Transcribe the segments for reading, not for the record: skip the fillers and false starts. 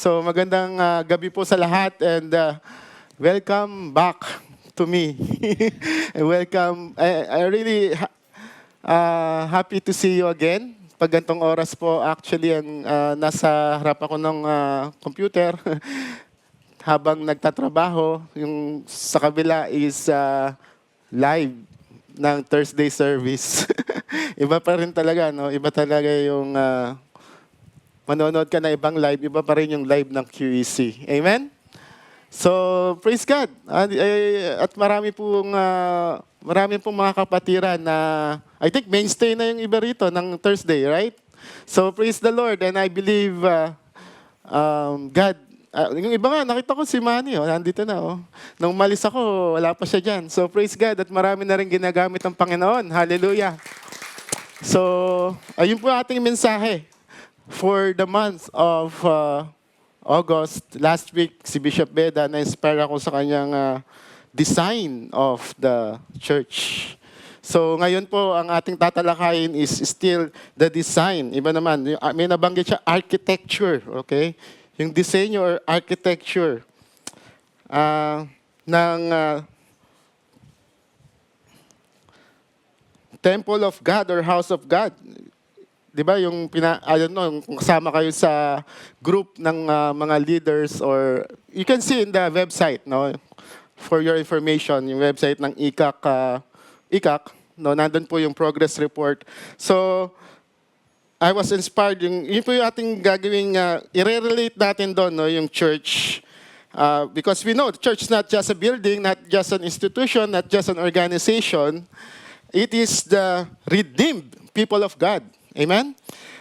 So magandang gabi po sa lahat and welcome back to me. Welcome. I really happy to see you again. Pag gantong oras po, actually, nasa harap ako ng computer habang nagtatrabaho. Yung sa kabila is live ng Thursday service. Iba pa rin talaga, no? Iba talaga yung manonood ka na ibang live, iba pa rin yung live ng QEC. Amen? So, praise God. At marami pong mga kapatiran na, I think mainstay na yung iba rito ng Thursday, right? So, praise the Lord. And I believe God, yung iba nga, nakita ko si Manny, nandito na. Nung umalis ako, wala pa siya dyan. So, praise God. At marami na rin ginagamit ng Panginoon. Hallelujah. So, ayun po ating mensahe. For the month of August, last week, si Bishop Beda, na-inspire ako sa kanyang design of the church. So ngayon po, ang ating tatalakayin is still the design. Iba naman, may nabanggit siya, architecture, okay? Yung disenyo or architecture ng Temple of God or House of God. Di ba yung kung kasama kayo sa group ng mga leaders or you can see in the website, no? For your information, yung website ng ICAC, no? Nandun po yung progress report. So, I was inspired, yun po yung ating gagawing, i-relate natin doon, no? Yung church. Because we know the church is not just a building, not just an institution, not just an organization. It is the redeemed people of God. Amen?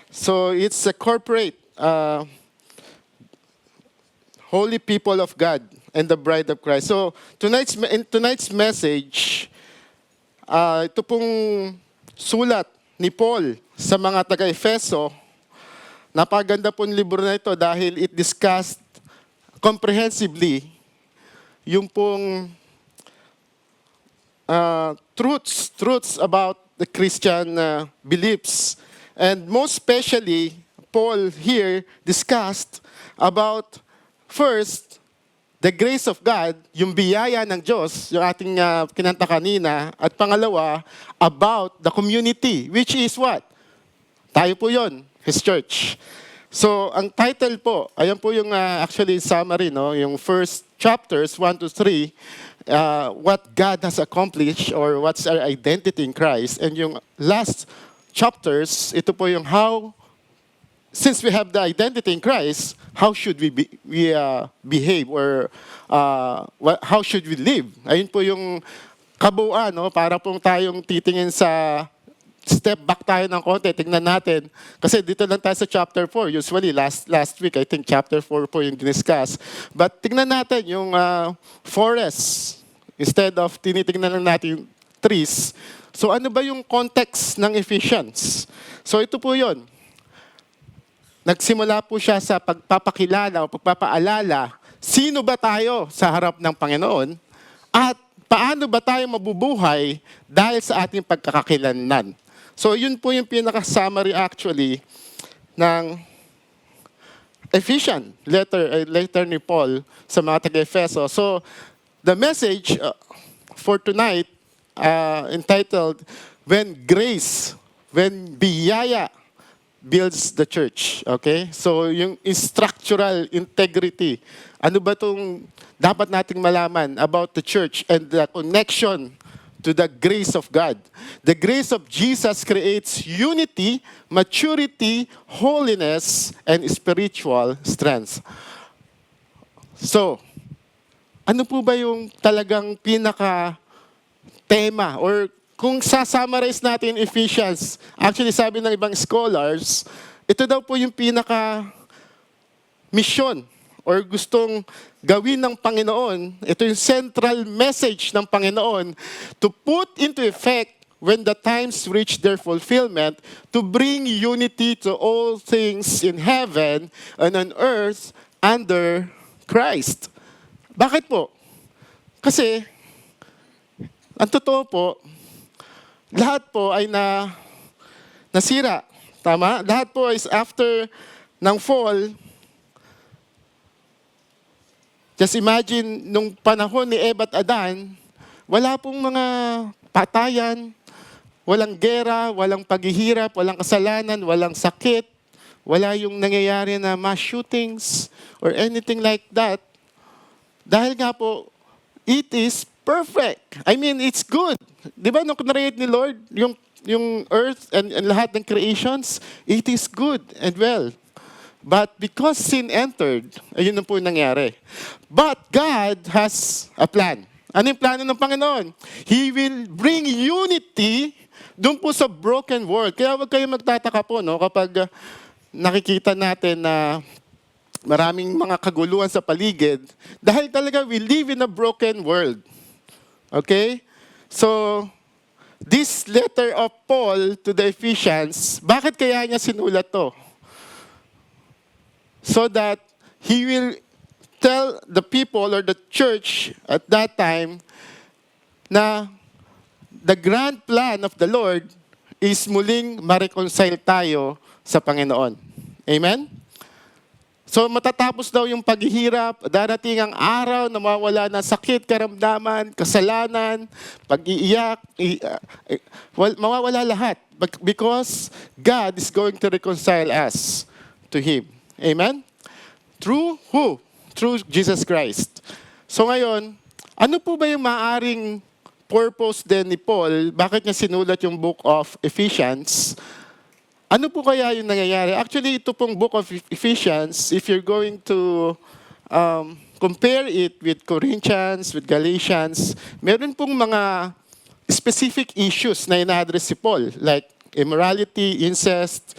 So it's a corporate, holy people of God and the bride of Christ. So in tonight's message, ito pong sulat ni Paul sa mga taga-Efeso. Napaganda po ng libro na ito dahil it discussed comprehensively yung pong truths about the Christian beliefs. And most especially, Paul here discussed about first, the grace of God, yung biyaya ng Diyos, yung ating kinanta kanina, at pangalawa, about the community, which is what? Tayo po yon, His church. So, ang title po, ayan po yung actually summary, no? Yung first chapters, 1 to 3, what God has accomplished or what's our identity in Christ. And yung last chapters, ito po yung how, since we have the identity in Christ, how should we behave or how should we live? Ayun po yung kabuuan, no? Para pong tayong titingin sa step back tayo ng konti, tingnan natin. Kasi dito lang tayo sa chapter 4. Usually, last week, I think chapter 4 po yung diniscuss. But tingnan natin yung forest. Instead of tinitingnan lang natin yung trees. So ano ba yung context ng Ephesians? So ito po yun. Nagsimula po siya sa pagpapakilala o pagpapaalala, sino ba tayo sa harap ng Panginoon at paano ba tayo mabubuhay dahil sa ating pagkakakilanlan. So yun po yung pinaka-summary actually ng Ephesians, letter ni Paul sa mga taga-Efeso. So the message for tonight entitled, When Biyaya Builds the Church. Okay? So, yung structural integrity. Ano ba itong dapat nating malaman about the church and the connection to the grace of God? The grace of Jesus creates unity, maturity, holiness, and spiritual strength. So, ano po ba yung talagang pinaka-tema or kung sa-summarize natin Ephesians, actually sabi ng ibang scholars, ito daw po yung pinaka-mission or gustong gawin ng Panginoon, ito yung central message ng Panginoon to put into effect when the times reach their fulfillment, to bring unity to all things in heaven and on earth under Christ. Bakit po? Kasi, ang totoo po, lahat po ay nasira. Tama? Lahat po is after ng fall, Just imagine, nung panahon ni Eva at Adan, wala pong mga patayan, walang gera, walang paghihirap, walang kasalanan, walang sakit, wala yung nangyayari na mass shootings or anything like that. Dahil nga po, it is perfect. I mean, it's good. Di ba nung create ni Lord, yung earth and lahat ng creations, it is good and well. But because sin entered, ayun na po yung nangyari. But God has a plan. Ano yung plano ng Panginoon? He will bring unity doon po sa broken world. Kaya wag kayo magtataka po, no, kapag nakikita natin na maraming mga kaguluhan sa paligid, dahil talaga we live in a broken world. Okay? So, this letter of Paul to the Ephesians, bakit kaya niya sinulat to? So that he will tell the people or the church at that time na the grand plan of the Lord is muling ma-reconcile tayo sa Panginoon. Amen? So matatapos daw yung paghihirap, darating ang araw na mawawala ng sakit, karamdaman, kasalanan, pag-iiyak, mawawala lahat. Because God is going to reconcile us to Him. Amen? Through who? Through Jesus Christ. So ngayon, ano po ba yung maaring purpose din ni Paul? Bakit niya sinulat yung book of Ephesians? Ano po kaya yung nangyayari? Actually, ito pong book of Ephesians, if you're going to compare it with Corinthians, with Galatians, meron pong mga specific issues na ina-address si Paul, like immorality, incest,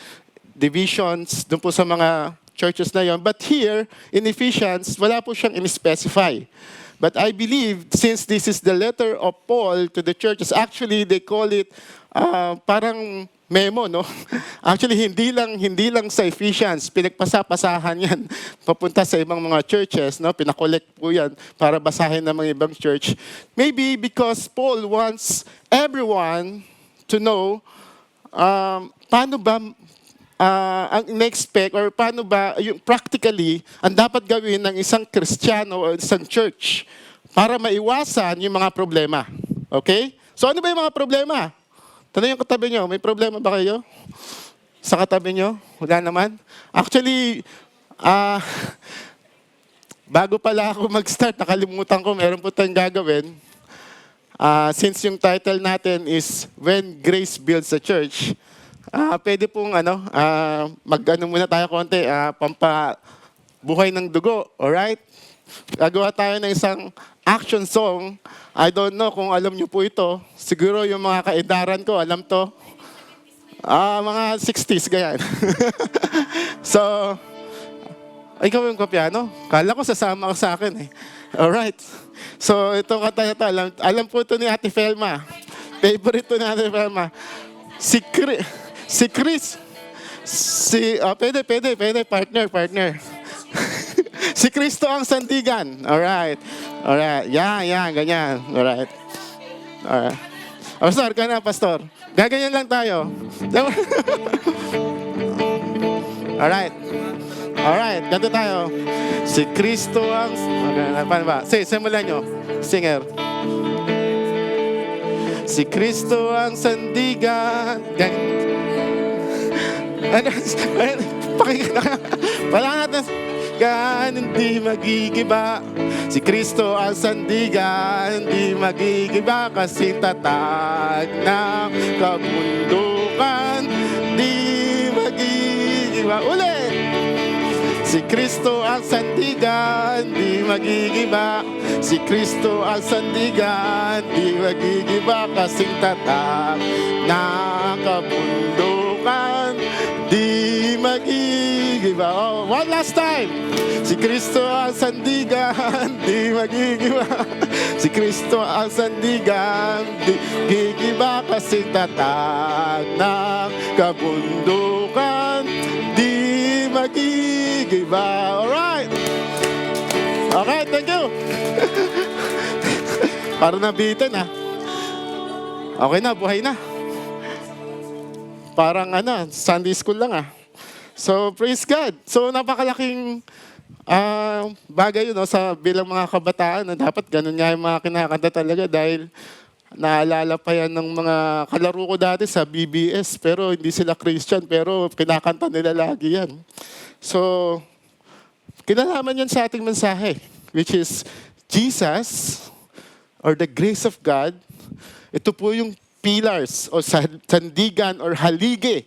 divisions, dun po sa mga churches na yon. But here, in Ephesians, wala po siyang in-specify. But I believe, since this is the letter of Paul to the churches, actually, they call it parang memo, no? Actually, hindi lang sa Ephesians, pinagpasapasahan yan papunta sa ibang mga churches, no? Pinakolect po yan para basahin ng mga ibang church. Maybe because Paul wants everyone to know paano ba ang in-expect or paano ba yung practically ang dapat gawin ng isang Kristiyano o isang church para maiwasan yung mga problema. Okay? So ano ba yung mga problema? Tanong yung katabi nyo, may problema ba kayo? Sa katabi nyo? Wala naman? Actually, bago pala ako mag-start, nakalimutan ko, meron po tayong gagawin. Since yung title natin is When Grace Builds a Church, pwede pong mag-ano muna tayo konti, pampabuhay ng dugo, alright? Gagawa tayo ng isang action song. I don't know kung alam niyo po ito. Siguro yung mga kaedaran ko, alam to. Mga 60s, ganyan. So, ikaw yung kapiano? Kala ko sasama ka sa akin eh. Alright. So, itong kanta na ito, alam po ito ni Ate Felma. Favorite to ni Ate Felma. Si Chris. Pwede, partner. Si Cristo ang sandigan. Alright. Yan, ganyan. Alright. Pastor, ka na, Pastor. Gaganyan lang tayo. Alright, ganito tayo. Si Cristo ang... Paano ba? Simulan nyo. Singer. Si Cristo ang sandigan. Pakinggan na. Wala natin. Hindi magigiba. Si Kristo ang sandigan, hindi magigiba kasi tatag ng kabundukan, di magigiba. Ulit! Si Kristo ang sandigan, di magigiba. Si Kristo ang sandigan, di magigiba kasi tatag ng kabundukan, di magigiba. Oh, one last time. Si Kristo ang sandigan, di magigiba. Si Kristo ang sandigan, di magigiba kasi tatag ng kabundukan, di magigiba. Alright. Okay, thank you. Para nabitin ah. Okay na, buhay na. Parang Sunday school lang ah. So, praise God. So, napakalaking Bagay yun, no, sa bilang mga kabataan, na dapat ganun nga yung mga kinakanta talaga dahil naalala pa yan ng mga kalaro ko dati sa BBS, pero hindi sila Christian, pero kinakanta nila lagi yan. So, kinalaman yan sa ating mensahe, which is Jesus or the grace of God. Ito po yung pillars o sandigan or haligi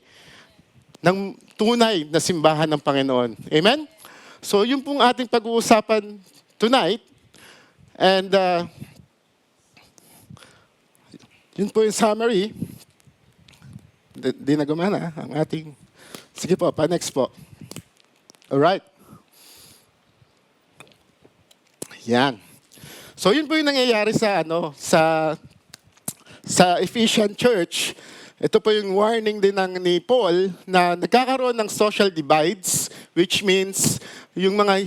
ng tunay na simbahan ng Panginoon. Amen? So, yun pong ating pag-uusapan tonight. And yun po yung summary. Di na gumana ang ating... Sige po, pa-next po. Alright. Yan. So, yun po yung nangyayari sa Ephesian Church. Ito po yung warning din ni Paul na nagkakaroon ng social divides, which means yung mga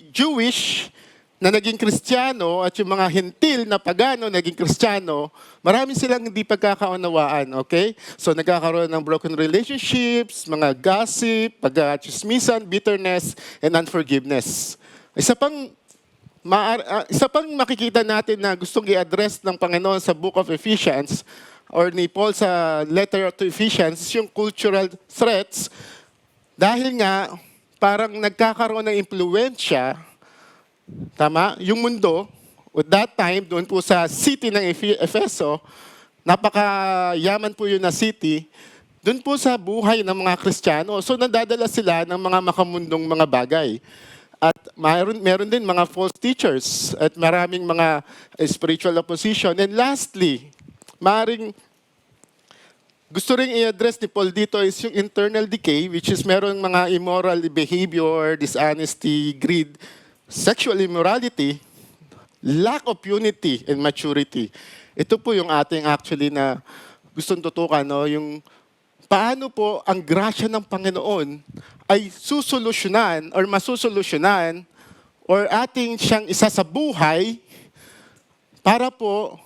Jewish na naging Kristiyano at yung mga Hentil na pagano naging Kristiyano, marami silang hindi pagkakaunawaan, okay? So nagkakaroon ng broken relationships, mga gossip, pag-chismisan, bitterness, and unforgiveness. Isa pang makikita natin na gustong i-address ng Panginoon sa Book of Ephesians or ni Paul sa letter to Ephesians is yung cultural threats dahil nga parang nagkakaroon ng impluensya, tama, yung mundo at that time doon po sa city ng Efeso, napakayaman po yun na city, doon po sa buhay ng mga Kristiyano. So nadadala sila ng mga makamundong mga bagay. At meron din mga false teachers at maraming mga spiritual opposition. And lastly, gusto rin i-address ni Paul dito is yung internal decay, which is meron mga immoral behavior, dishonesty, greed, sexual immorality, lack of unity and maturity. Ito po yung ating actually na gustong tutukan, no? Yung paano po ang grasya ng Panginoon ay susolusyonan or masusolusyonan or ating siyang isa sa buhay para po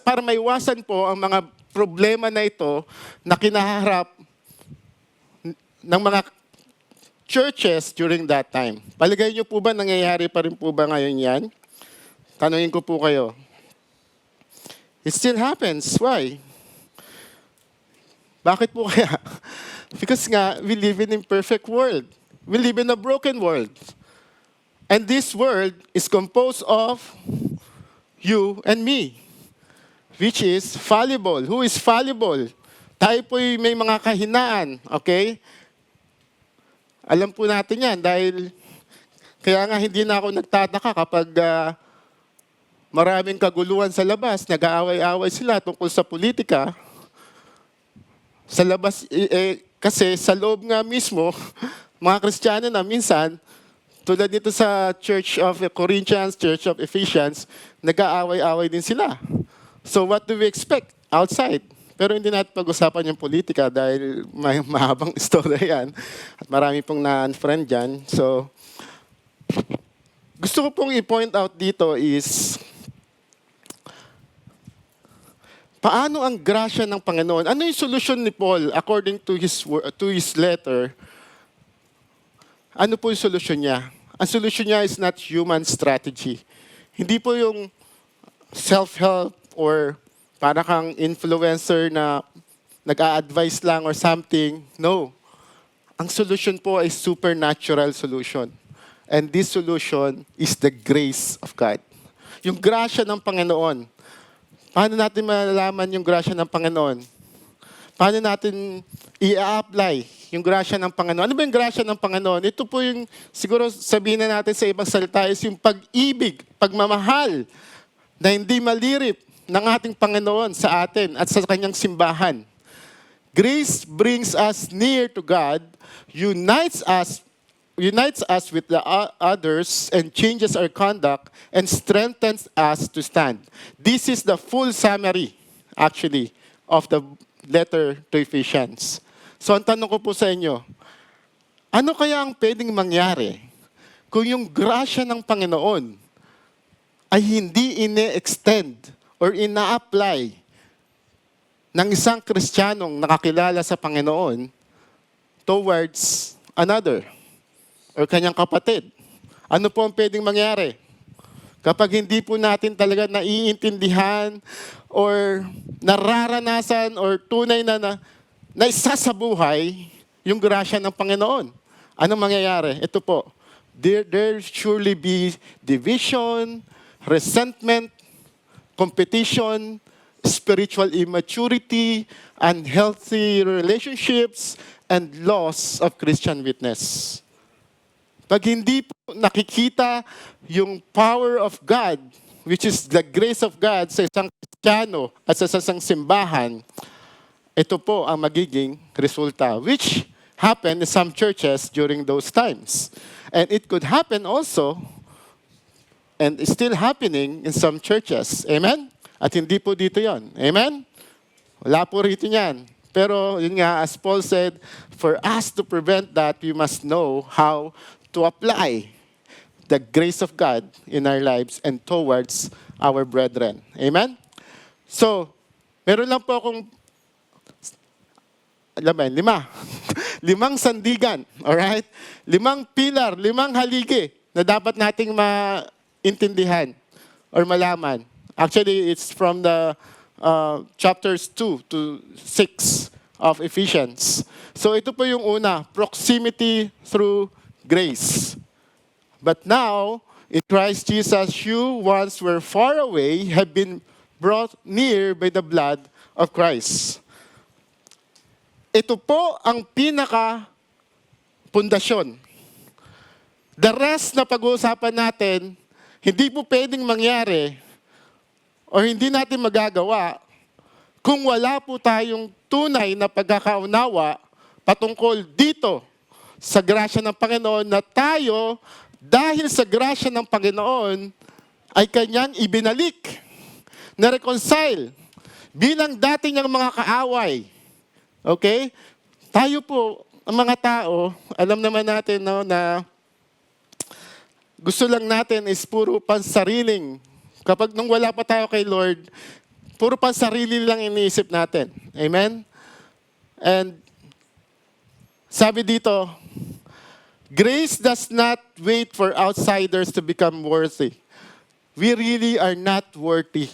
para maiwasan po ang mga problema na ito na kinaharap ng mga churches during that time. Palagay niyo po ba nangyayari pa rin po ba ngayon yan? Tanungin ko po kayo. It still happens. Why? Bakit po kaya? Because nga, we live in an imperfect world. We live in a broken world. And this world is composed of you and me, which is fallible. Who is fallible? Tayo po'y may mga kahinaan, okay? Alam po natin yan dahil kaya nga hindi na ako nagtataka kapag maraming kaguluhan sa labas, nag-aaway-aaway sila tungkol sa politika. Sa labas, kasi sa loob nga mismo, mga Kristiyano na minsan, tulad nito sa Church of Corinthians, Church of Ephesians, nag-aaway-aaway din sila. So what do we expect outside? Pero hindi natin pag-usapan yung politika dahil may mahabang istorya yan. At marami pong na-unfriend dyan. So, gusto ko pong i-point out dito is, paano ang grasya ng Panginoon? Ano yung solusyon ni Paul according to his letter? Ano po yung solusyon niya? Ang solusyon niya is not human strategy. Hindi po yung self-help or para kang influencer na nag-a-advise lang or something. No. Ang solution po ay supernatural solution. And this solution is the grace of God. Yung grasya ng Panginoon. Paano natin malalaman yung grasya ng Panginoon? Paano natin i-apply yung grasya ng Panginoon? Ano ba yung grasya ng Panginoon? Ito po yung, siguro sabihin na natin sa ibang salita, is yung pag-ibig, pagmamahal, na hindi malirip ng ating Panginoon sa atin at sa kanyang simbahan. Grace brings us near to God, unites us with the others, and changes our conduct, and strengthens us to stand. This is the full summary, actually, of the letter to Ephesians. So, ang tanong ko po sa inyo, ano kaya ang pwedeng mangyari kung yung grasya ng Panginoon ay hindi ine-extend or ina-apply ng isang Kristiyanong nakakilala sa Panginoon towards another or kanyang kapatid. Ano po ang pwedeng mangyari? Kapag hindi po natin talaga naiintindihan or nararanasan or tunay na isa sa buhay yung grasya ng Panginoon. Anong mangyayari? Ito po, there surely be division, resentment, competition, spiritual immaturity, unhealthy relationships, and loss of Christian witness. Pag hindi po nakikita yung power of God, which is the grace of God sa isang Kristiyano at sa isang simbahan, ito po ang magiging resulta, which happened in some churches during those times. And it could happen also, and is still happening in some churches. Amen? At hindi po dito yon. Amen? Wala po rito yan. Pero yun nga, as Paul said, for us to prevent that, we must know how to apply the grace of God in our lives and towards our brethren. Amen? So, meron lang po akong limang sandigan, alright? 5 pilar, 5 haligi na dapat nating maintindihan or malaman. Actually, it's from the chapters 2 to 6 of Ephesians. So ito po yung una, proximity through grace. But now, in Christ Jesus, you once were far away have been brought near by the blood of Christ. Ito po ang pinaka-pundasyon. The rest na pag-uusapan natin, hindi po pwedeng mangyari o hindi natin magagawa kung wala po tayong tunay na pagkakaunawa patungkol dito sa grasya ng Panginoon na tayo, dahil sa grasya ng Panginoon, ay kanyang ibinalik, na-reconcile, bilang dati niyang mga kaaway. Okay? Tayo po, ang mga tao, alam naman natin no, na gusto lang natin is puro pansariling. Kapag nung wala pa tayo kay Lord, puro pansarili lang iniisip natin. Amen? And sabi dito, grace does not wait for outsiders to become worthy. We really are not worthy.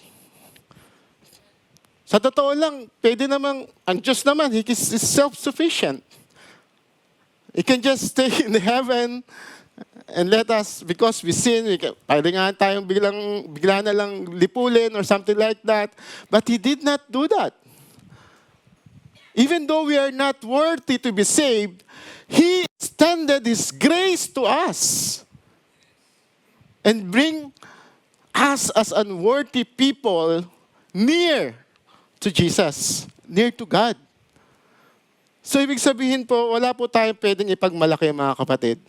Sa totoo lang, pwede namang, ang Diyos naman, He is self-sufficient. He can just stay in heaven and let us, because we sin, pwede nga tayong bigla na lang lipulin or something like that. But He did not do that. Even though we are not worthy to be saved, He extended His grace to us and bring us as unworthy people near to Jesus, near to God. So ibig sabihin po, wala po tayong pwedeng ipagmalaki mga kapatid.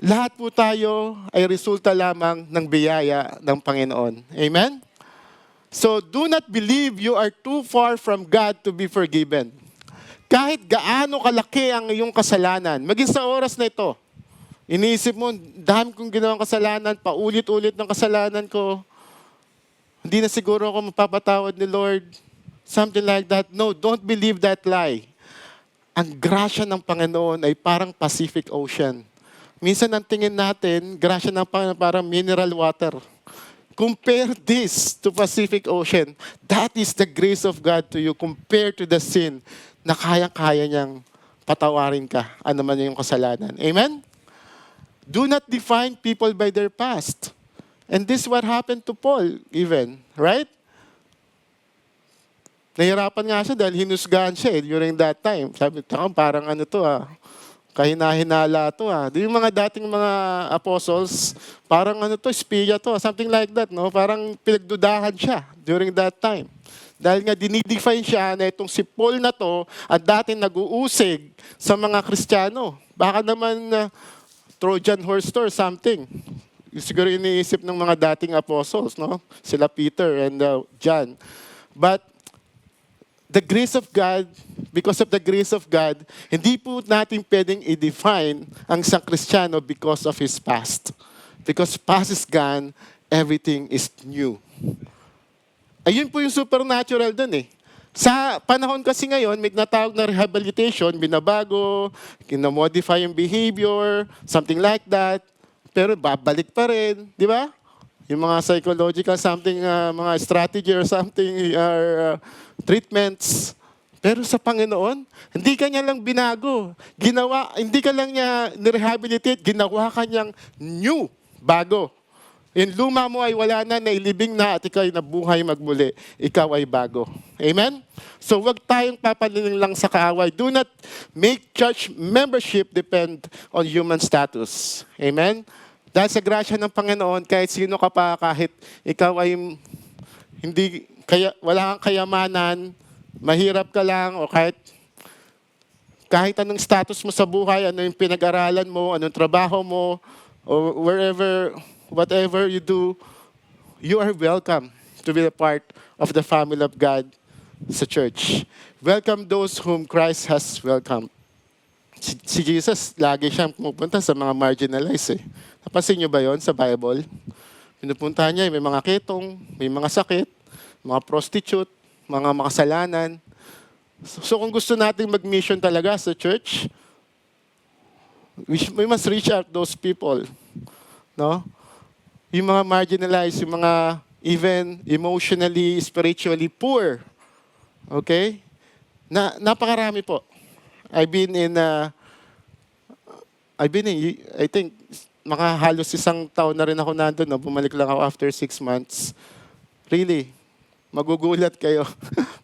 Lahat po tayo ay resulta lamang ng biyaya ng Panginoon. Amen? So do not believe you are too far from God to be forgiven. Kahit gaano kalaki ang iyong kasalanan, maging sa oras na ito, iniisip mo, dami kong ginawang kasalanan, paulit-ulit ng kasalanan ko, hindi na siguro ako mapapatawad ni Lord. Something like that. No, don't believe that lie. Ang grasya ng Panginoon ay parang Pacific Ocean. Minsan ang tingin natin, grasya ng Panginoon parang mineral water. Compare this to Pacific Ocean. That is the grace of God to you compared to the sin na kaya-kaya niyang patawarin ka. Ano man yung kasalanan. Amen? Do not define people by their past. And this is what happened to Paul even, right? Nahirapan nga siya dahil hinusgahan siya during that time. Sabi, parang ano to kahina-hinala to Yung mga dating mga apostles, parang ano to, espiya to, something like that, no? Parang pinagdudahan siya during that time. Dahil nga dinidefine siya na itong si Paul na to at dating nag-uusig sa mga Kristiyano. Baka naman Trojan horse to or something. Siguro iniisip ng mga dating apostles, no? Sila Peter and John. But the grace of God, because of the grace of God, hindi po natin pwedeng i-define ang isang Kristiyano because of his past. Because past is gone, everything is new. Ayun po yung supernatural dun eh. Sa panahon kasi ngayon, may natawag na rehabilitation, binabago, kinamodify yung behavior, something like that. Pero babalik pa rin, di ba? Yung mga psychological something, mga strategy or something, or treatments. Pero sa Panginoon, hindi ka niya lang binago. Hindi ka lang niya nirehabilitate, ginawa ka niyang new, bago. Yung luma mo ay wala na, nailibing na, at ikaw ay nabuhay magmuli. Ikaw ay bago. Amen? So wag tayong papaliling lang sa kaaway. Do not make church membership depend on human status. Amen? Dahil sa grasya ng Panginoon, kahit sino ka pa, kahit ikaw ay wala kang kayamanan, mahirap ka lang, o kahit anong status mo sa buhay, ano yung pinag-aralan mo, anong trabaho mo, or whatever you do, you are welcome to be a part of the family of God sa church. Welcome those whom Christ has welcomed. Si Jesus, lagi siyang pumupunta sa mga marginalized. Napansin niyo ba yon sa Bible? Pinupuntahan niya, may mga ketong, may mga sakit, mga prostitute, mga makasalanan. So kung gusto nating mag-mission talaga sa church, we must reach out those people. No? Yung mga marginalized, yung mga even emotionally, spiritually poor. Okay? Napakarami po. I think, halos isang taon na rin ako nandun. No? Bumalik lang ako after 6 months. Really, magugulat kayo.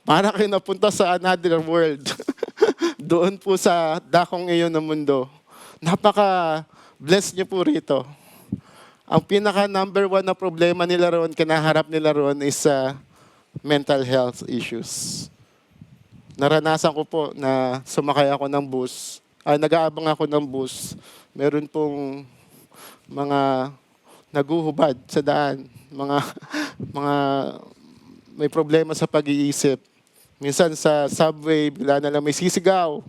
Para kayo napunta sa another world. Doon po sa dakong iyon ng mundo. Napaka-bless niyo po rito. Ang pinaka number 1 na problema nila roon, kinaharap nila roon is mental health issues. Naranasan ko po na sumakay ako ng bus, nag-aabang ako ng bus, meron pong mga naguhubad sa daan, mga may problema sa pag-iisip. Minsan sa subway, bila na lang may sisigaw.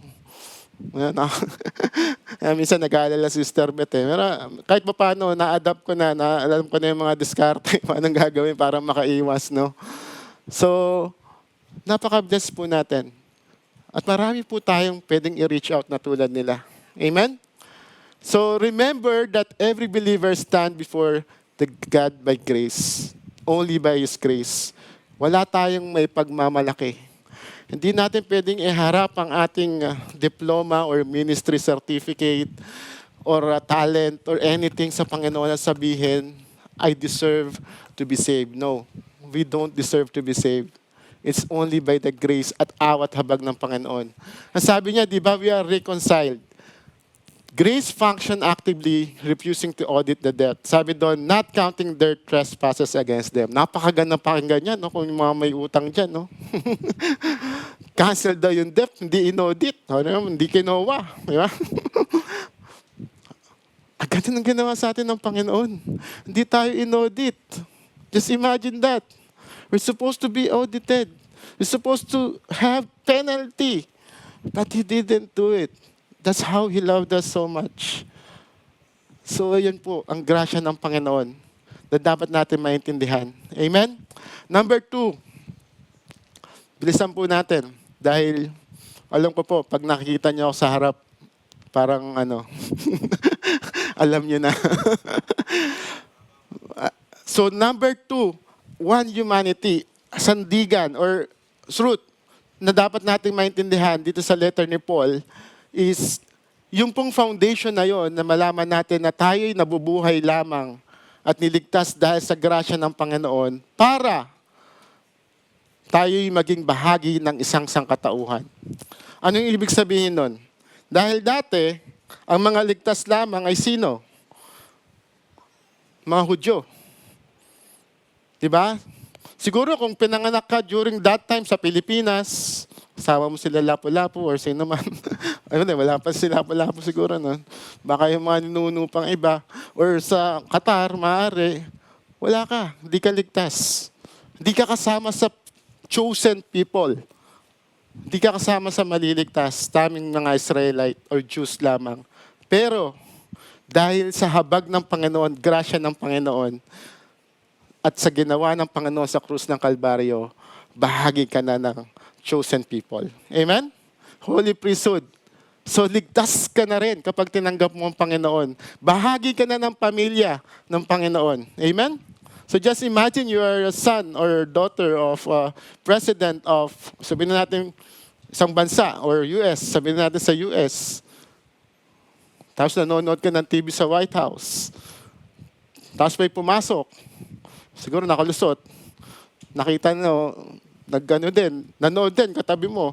Minsan nag-aalala si Sister Beth. Pero kahit pa paano, na-adapt ko na, alam ko na yung mga diskarte, paano gagawin para makaiwas, no? So, napaka-bless po natin. At marami po tayong pwedeng i-reach out na tulad nila. Amen? So, remember that every believer stand before the God by grace. Only by His grace. Wala tayong may pagmamalaki. Hindi natin pwedeng iharap ang ating diploma or ministry certificate or talent or anything sa Panginoon at sabihin, I deserve to be saved. No, we don't deserve to be saved. It's only by the grace at awat habag ng Panginoon. Ang sabi niya, di ba, we are reconciled. Grace function actively, refusing to audit the debt. Sabi doon, not counting their trespasses against them. Napakaganda pakinggan yan, no? Kung yung mga may utang dyan, no? Cancel daw yung debt, hindi inaudit. Hindi kinowa. Di ba? Ganun ang ginawa sa atin ng Panginoon. Hindi tayo inaudit. Just imagine that. We're supposed to be audited. We're supposed to have penalty. But He didn't do it. That's how He loved us so much. So, ayun po, ang grasya ng Panginoon na dapat natin maintindihan. Amen? Number 2, bilisan po natin. Dahil, alam ko po, pag nakikita niyo ako sa harap, parang alam niyo na. So, number 2, one humanity, sandigan or truth na dapat nating maintindihan dito sa letter ni Paul is yung pong foundation na yon na malaman natin na tayo'y nabubuhay lamang at niligtas dahil sa grasya ng Panginoon para tayo'y maging bahagi ng isang sangkatauhan. Ano yung ibig sabihin nun? Dahil dati, ang mga ligtas lamang ay sino? Mga Hudyo. Diba? Siguro kung pinanganak ka during that time sa Pilipinas, kasama mo sila Lapu-Lapu or sino man. Ayun wala pa sila Lapu-Lapu siguro nun. Baka yung mga ninuno pang iba. Or sa Qatar, maaari. Wala ka. Hindi ka ligtas. Hindi ka kasama sa chosen people. Hindi ka kasama sa maliligtas. Taming mga Israelite or Jews lamang. Pero, dahil sa habag ng Panginoon, grasya ng Panginoon, at sa ginawa ng Panginoon sa krus ng Kalbaryo, bahagi ka na ng chosen people. Amen? Holy priesthood. So ligtas ka na rin kapag tinanggap mo ang Panginoon. Bahagi ka na ng pamilya ng Panginoon. Amen? So just imagine you are a son or daughter of a president of, sabihin na natin, isang bansa or US, sabihin natin sa US. Tapos nanonood ka ng TV sa White House. Tapos may pumasok. Siguro nakalusot. Nakita nyo, nanood din katabi mo.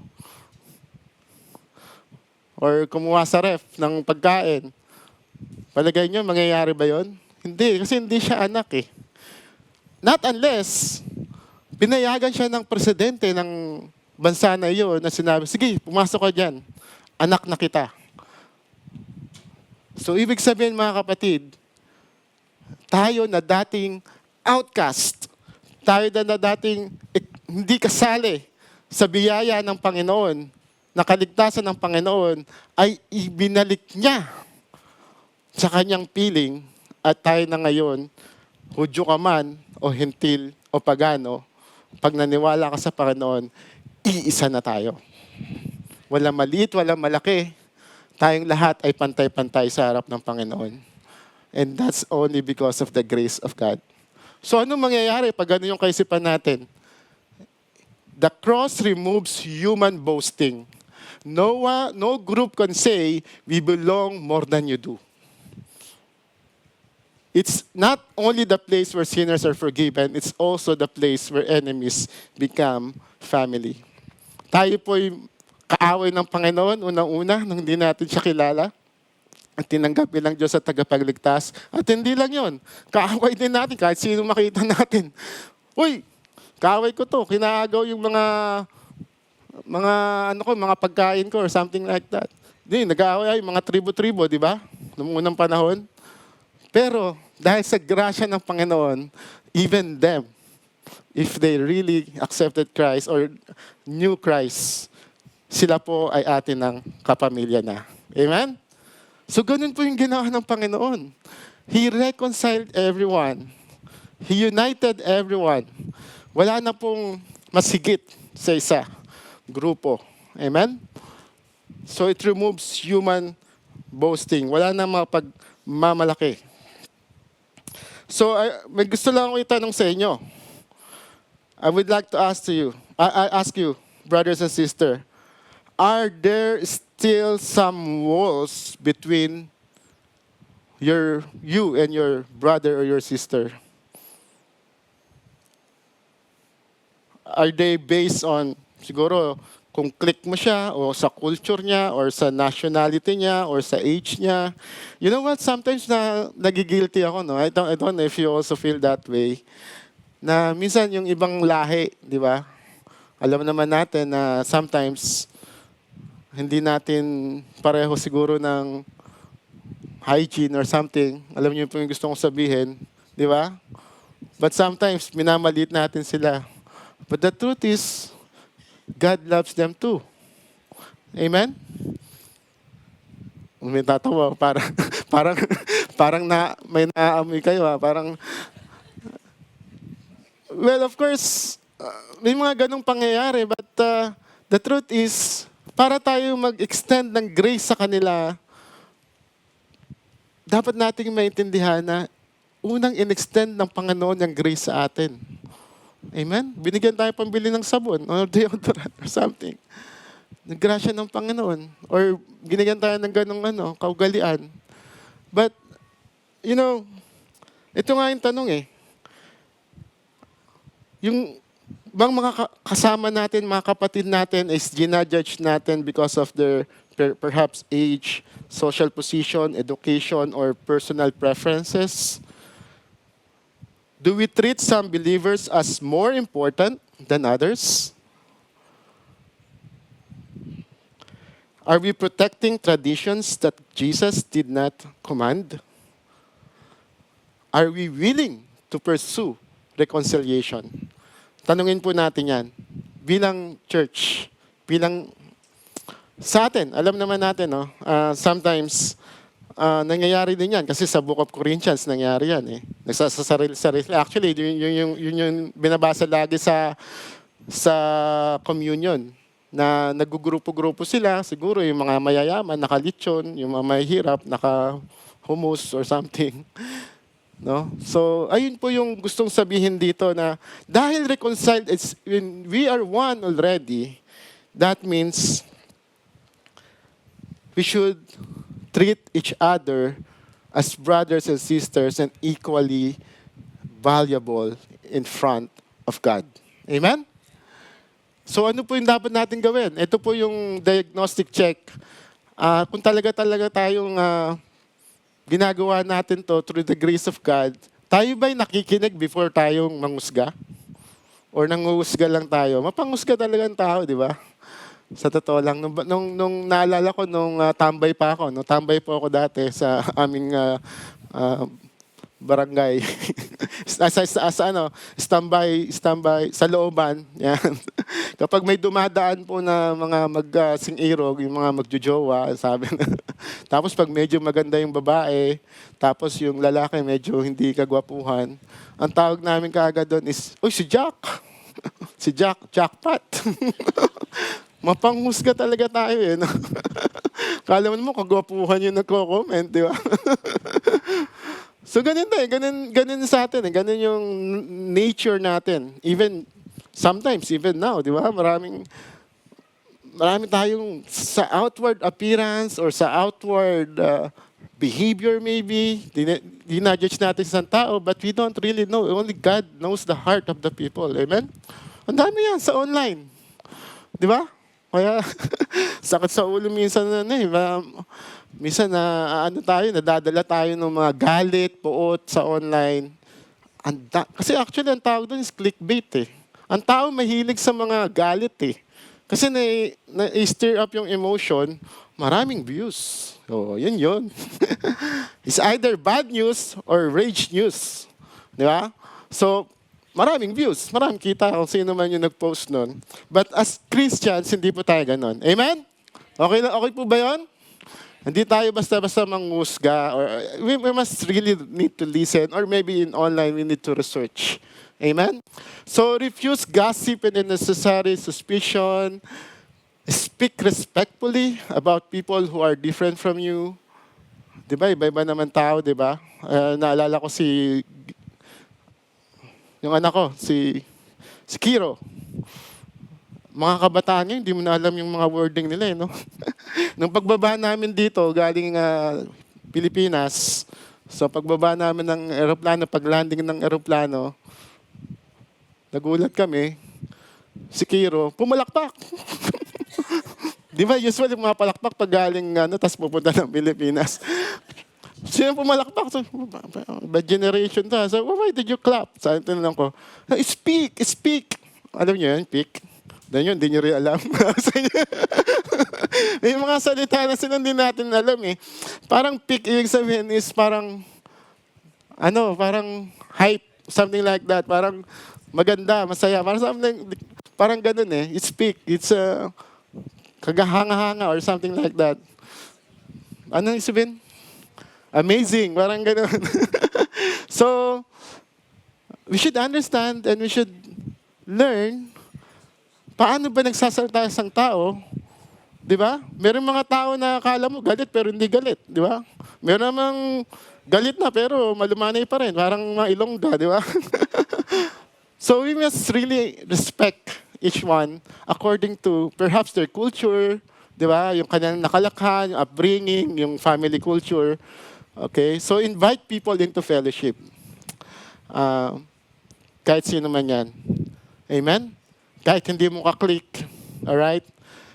Or kumuha sa ref ng pagkain. Palagay nyo, mangyayari ba yon? Hindi, kasi hindi siya anak eh. Not unless, pinayagan siya ng presidente ng bansa na iyon na sinabi, sige, pumasok ka dyan. Anak na kita. So, ibig sabihin mga kapatid, tayo na dating outcast, tayo na dating hindi kasali sa biyaya ng Panginoon, na kaligtasan ng Panginoon ay ibinalik niya sa kanyang piling at tayo na ngayon, Hudyo ka man o Hentil o Pagano, pag naniwala ka sa Panginoon, iisa na tayo. Walang maliit, walang malaki. Tayong lahat ay pantay-pantay sa harap ng Panginoon. And that's only because of the grace of God. So ano mangyayari pag ano yung kaisipan natin? The cross removes human boasting. No group can say, we belong more than you do. It's not only the place where sinners are forgiven, it's also the place where enemies become family. Tayo po'y kaaway ng Panginoon, unang-una, nung hindi natin siya kilala. At tinanggap bilang Diyos at tagapagligtas. At hindi lang yon, kaaway din natin kahit sino makita natin. Uy, kaaway ko to, kinaagaw yung mga pagkain ko or something like that. Di, nag-aaway yung mga tribo-tribo, di ba? Noong unang panahon. Pero dahil sa grasya ng Panginoon, even them, if they really accepted Christ or knew Christ, sila po ay atin ng kapamilya na. Amen? So ganun po yung ginawa ng Panginoon. He reconciled everyone. He united everyone. Wala na pong masigit sa isa grupo. Amen? So it removes human boasting. Wala na mapagmamalaki. So may gusto lang akong itanong sa inyo. I would like to ask you, brothers and sisters, are there still some walls between you and your brother or your sister? Are they based on, siguro, kung click mo siya, o sa culture niya, or sa nationality niya, or sa age niya? You know what? Sometimes nagigilty ako, no? I don't know if you also feel that way. Na minsan yung ibang lahi, di ba? Alam naman natin na sometimes hindi natin pareho siguro ng hygiene or something. Alam niyo po yung gusto kong sabihin, di ba? But sometimes minamaliit natin sila. But the truth is, God loves them too. Amen? May tatawa, parang may naaamoy kayo ha. Well, of course, may mga ganong pangyayari, but the truth is, para tayo mag-extend ng grace sa kanila, dapat nating maintindihan na unang in-extend ng Panginoon yung grace sa atin. Amen? Binigyan tayo pambili ng sabon or deodorant or something. Naggrasya ng Panginoon. Or binigyan tayo ng ganong kaugalian. But, you know, ito nga yung tanong eh. Yung bang mga kasama natin, mga kapatid natin is ginajudge natin because of their perhaps age, social position, education, or personal preferences? Do we treat some believers as more important than others? Are we protecting traditions that Jesus did not command? Are we willing to pursue reconciliation? Tanungin po natin yan. Bilang church, bilang sa atin, alam naman natin, no? Sometimes, nangyayari din yan kasi sa Book of Corinthians nangyayari yan eh. Nagsasarili-sarili. Actually, yun yung binabasa lagi sa communion. na nagugrupo-grupo sila. Siguro yung mga mayayaman, nakalitsyon, yung mga mahihirap, naka-humus or something. No? So, ayun po yung gustong sabihin dito na dahil reconciled, when we are one already, that means we should treat each other as brothers and sisters and equally valuable in front of God. Amen? So ano po yung dapat natin gawin? Ito po yung diagnostic check. Kung talaga tayong ginagawa natin to through the grace of God, tayo ba'y nakikinig before tayong mangusga? Or nanguhusga lang tayo? Mapanghusga talaga ang tao, di ba? Sa totoo lang, nung naalala ko, tambay pa ako, tambay po ako dati sa aming barangay. Standby sa looban. Yan. Kapag may dumadaan po na mga mag-sing-irog, yung mga magjojowa, sabi na. Tapos pag medyo maganda yung babae, tapos yung lalaki medyo hindi kagwapuhan, ang tawag namin kaagad doon is, "Uy, si Jack!" Si Jackpot. Mapanghusga talaga tayo eh. No? Kala mo kagwapuhan yung nagko-comment, di ba? So ganun tayo, ganun sa atin, ganun yung nature natin. Sometimes, even now, di ba? Marami tayong sa outward appearance or sa outward behavior maybe, dinajudge natin sa tao, but we don't really know. Only God knows the heart of the people. Amen? Ang dami yan sa online. Di ba? Kaya, sakit sa ulo minsan minsan nadadala tayo ng mga galit, puot sa online. Kasi actually, ang tawag doon is clickbait eh. Ang tao mahilig sa mga galit eh. Kasi na-stir up yung emotion, maraming views. So, yun. It's either bad news or rage news. Di ba? So, maraming views, maraming kita kung sino man yung nag-post nun. But as Christians, hindi po tayo ganun. Amen? Okay po ba yun? Hindi tayo basta-basta manghusga. Or we must really need to listen. Or maybe in online, we need to research. Amen? So refuse gossip and unnecessary suspicion. Speak respectfully about people who are different from you. Diba? Iba-iba naman tao, diba? Naalala ko yung anak ko, si Kiro. Mga kabataan niya, hindi mo na alam yung mga wording nila eh, no? Nung pagbaba namin dito, galing Pilipinas, so pagbaba namin ng eroplano, pag-landing ng eroplano, nagulat kami, si Kiro, pumalakpak. Di ba, usually mga palakpak pag galing, tas pupunta ng Pilipinas. Sino pumalakpak? So, bad generation to. So, why did you clap? Sabi tinanong ko, speak. Alam niyo yan, speak? Then yun, hindi niyo rin alam. May mga salita na sila hindi natin alam eh. Parang peak, ibig sabihin is parang, parang hype, something like that. Parang maganda, masaya. Parang ganun eh. It's peak. It's kagahanga-hanga or something like that. Ano yung sabihin? Amazing, parang gano'n. So, we should understand and we should learn paano ba nagsasalita isang tao. Di ba? Meron mga tao na akala mo galit pero hindi galit. Di ba? Meron namang galit na pero malumanay pa rin. Parang mga Ilongga, di ba? So, we must really respect each one according to perhaps their culture, di ba? Yung kanyang nakalakhan, yung upbringing, yung family culture. Okay, so invite people into fellowship. Kahit sino man yan. Amen? Kahit hindi mo ka-click. Alright?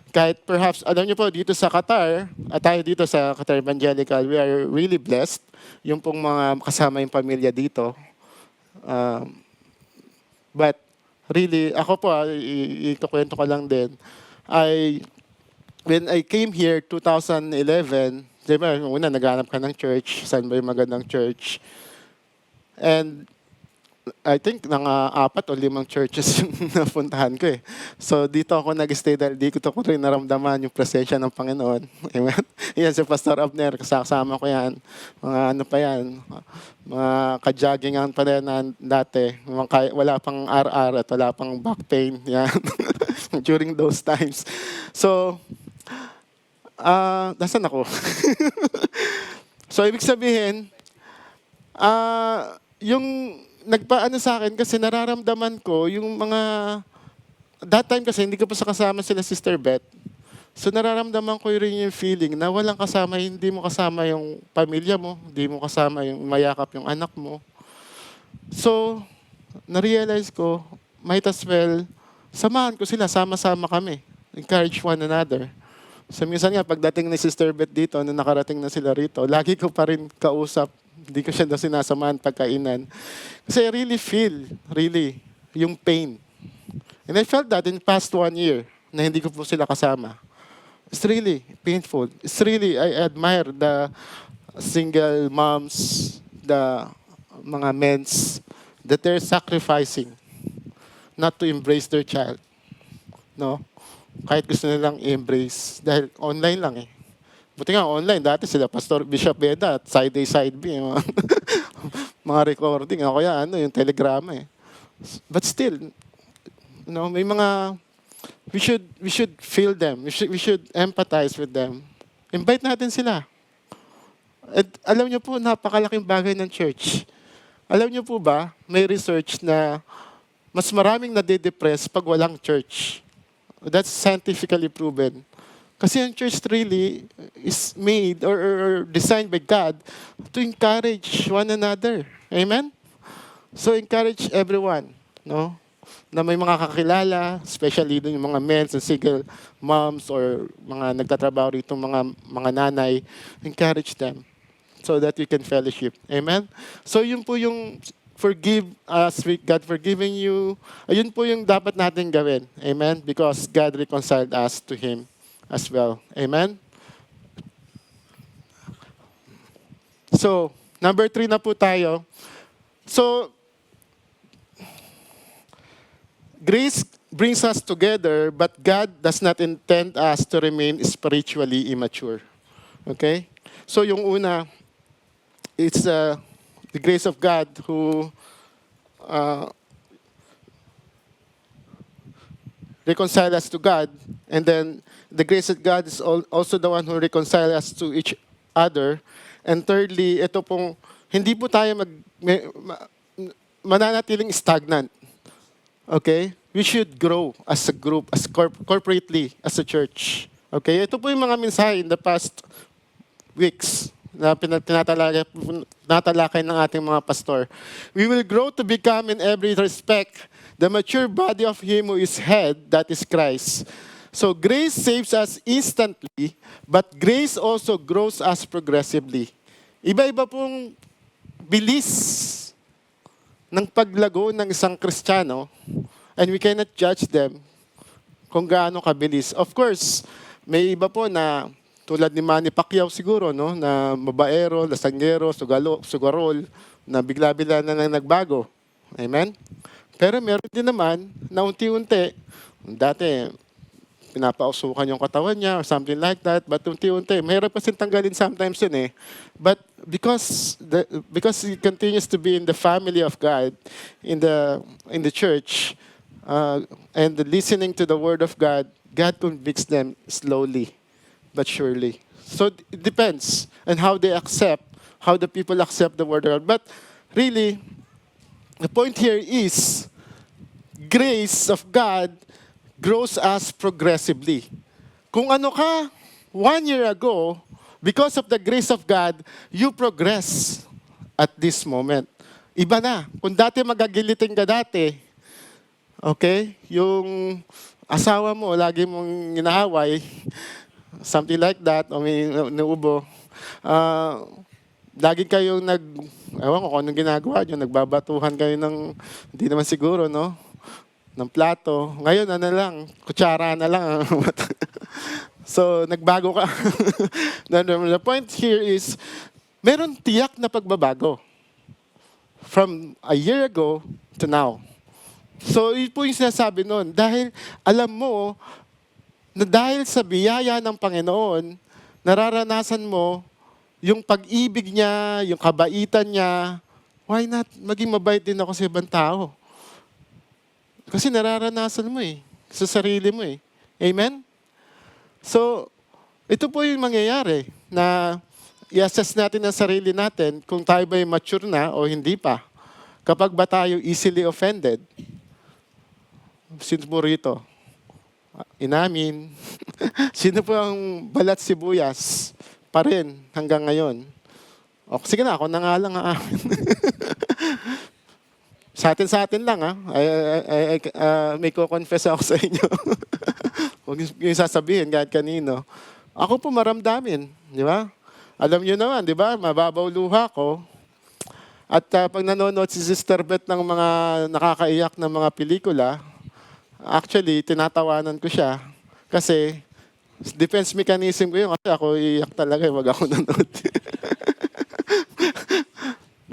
Kahit perhaps, alam niyo po, dito sa Qatar, at tayo dito sa Qatar Evangelical, we are really blessed. Yung pong mga kasama yung pamilya dito. But really, ako po, ikukwento ko lang din. When I came here, 2011, diba, una, naghanap ka ng church. Saan ba yung magandang church? And I think mga 4 o 5 churches yung napuntahan ko eh. So dito ako nag-stay dahil dito ko rin naramdaman yung presensya ng Panginoon. Amen? Yan, si Pastor Abner, kasama ko yan. Mga pa yan, mga ka-joggingan pa rin dati. Wala pang RR at wala pang back pain. Yan. during those times. So, nasaan ako? So, ibig sabihin, yung nagpaano sa akin kasi nararamdaman ko yung mga, that time kasi hindi ko pa sa kasama sila Sister Beth. So nararamdaman ko rin yung feeling na walang kasama, hindi mo kasama yung pamilya mo, hindi mo kasama yung mayakap yung anak mo. So, na-realize ko, might as well, samahan ko sila, sama-sama kami. Encourage one another. So minsan nga, pagdating ni Sister Beth dito, na nakarating na sila rito, lagi ko pa rin kausap. Hindi ko siya na sinasamahan pagkainan. Kasi I really feel, yung pain. And I felt that in past 1 year, na hindi ko po sila kasama. It's really painful. It's really, I admire the single moms, the mga mens, that they're sacrificing not to embrace their child. No? Kahit gusto nilang i-embrace. Dahil online lang eh. Buti nga online, dati sila Pastor Bishop Beda at Side A, Side B. Mga, mga recording. O kaya yung telegrama eh. But still, may mga, we should feel them. We should empathize with them. Invite natin sila. At alam niyo po, napakalaking bagay ng church. Alam niyo po ba, may research na mas maraming nade-depress pag walang church. That's scientifically proven. Kasi ang church really is made or designed by God to encourage one another. Amen? So encourage everyone, no? Na may mga kakilala, especially dun yung mga men and single moms or mga nagtatrabaho rito, mga nanay, encourage them so that we can fellowship. Amen? So yun po yung forgive us, God forgiving you. Ayun po yung dapat natin gawin. Amen? Because God reconciled us to Him as well. Amen? So, number 3 na po tayo. So, grace brings us together, but God does not intend us to remain spiritually immature. Okay? So, yung una, it's the grace of God who reconcile us to God, and then the grace of God is also the one who reconcile us to each other. And thirdly, ito pong, hindi po tayo mananatiling stagnant. Okay? We should grow as a group, as corporately, as a church. Okay? Ito po yung mga mensahe in the past weeks na tinatalakay ng ating mga pastor. We will grow to become in every respect the mature body of Him who is head, that is Christ. So grace saves us instantly, but grace also grows us progressively. Iba-iba pong bilis ng paglago ng isang Kristiyano, and we cannot judge them kung gaano kabilis. Of course, may iba po na tulad ni Manny Pacquiao siguro, no, na mabaero, lasanggero, sugarol, na bigla-bigla na nagbago. Amen? Pero meron din naman na unti-unti, dati pinapausukan yung katawan niya or something like that, but unti-unti, mahirap kasi tanggalin sometimes yun eh. But because he continues to be in the family of God, in the church, and listening to the Word of God, God convicts them slowly but surely. So it depends on how they accept, how the people accept the Word of God. But really, the point here is, grace of God grows us progressively. Kung ano ka 1 year ago, because of the grace of God, you progress at this moment. Iba na. Kung dati magagiliting ka dati, okay, yung asawa mo, lagi mong inaaway, something like that, o may naubo, lagi kayong ewan ko kung anong ginagawa nyo, nagbabatuhan kayo ng, hindi naman siguro, no? Ng plato. Ngayon, kutsara na lang. So, nagbago ka. The point here is, meron tiyak na pagbabago. From a year ago to now. So, yun po yung sinasabi nun. Dahil, alam mo, na dahil sa biyaya ng Panginoon, nararanasan mo yung pag-ibig niya, yung kabaitan niya. Why not maging mabait din ako sa ibang tao? Kasi nararanasan mo eh. sa sarili mo eh. Amen? So, ito po yung mangyayari na i-assess natin ang sarili natin kung tayo ba'y mature na o hindi pa. Kapag ba tayo easily offended, sino po rito? Inamin. Sino po ang balat sibuyas pa rin hanggang ngayon? O, sige na, ako na nga lang aamin. Sa atin lang, ha? May ko-confess ako sa inyo. Huwag yung sasabihin kahit kanino. Ako po maramdamin, di ba? Alam niyo naman, di ba? Mababaw luha ko. At pag nanonood si Sister Beth ng mga nakakaiyak na mga pelikula, actually, tinatawanan ko siya. Kasi, defense mechanism ko yun. Kasi ako iiyak talaga, wag ako nanonood.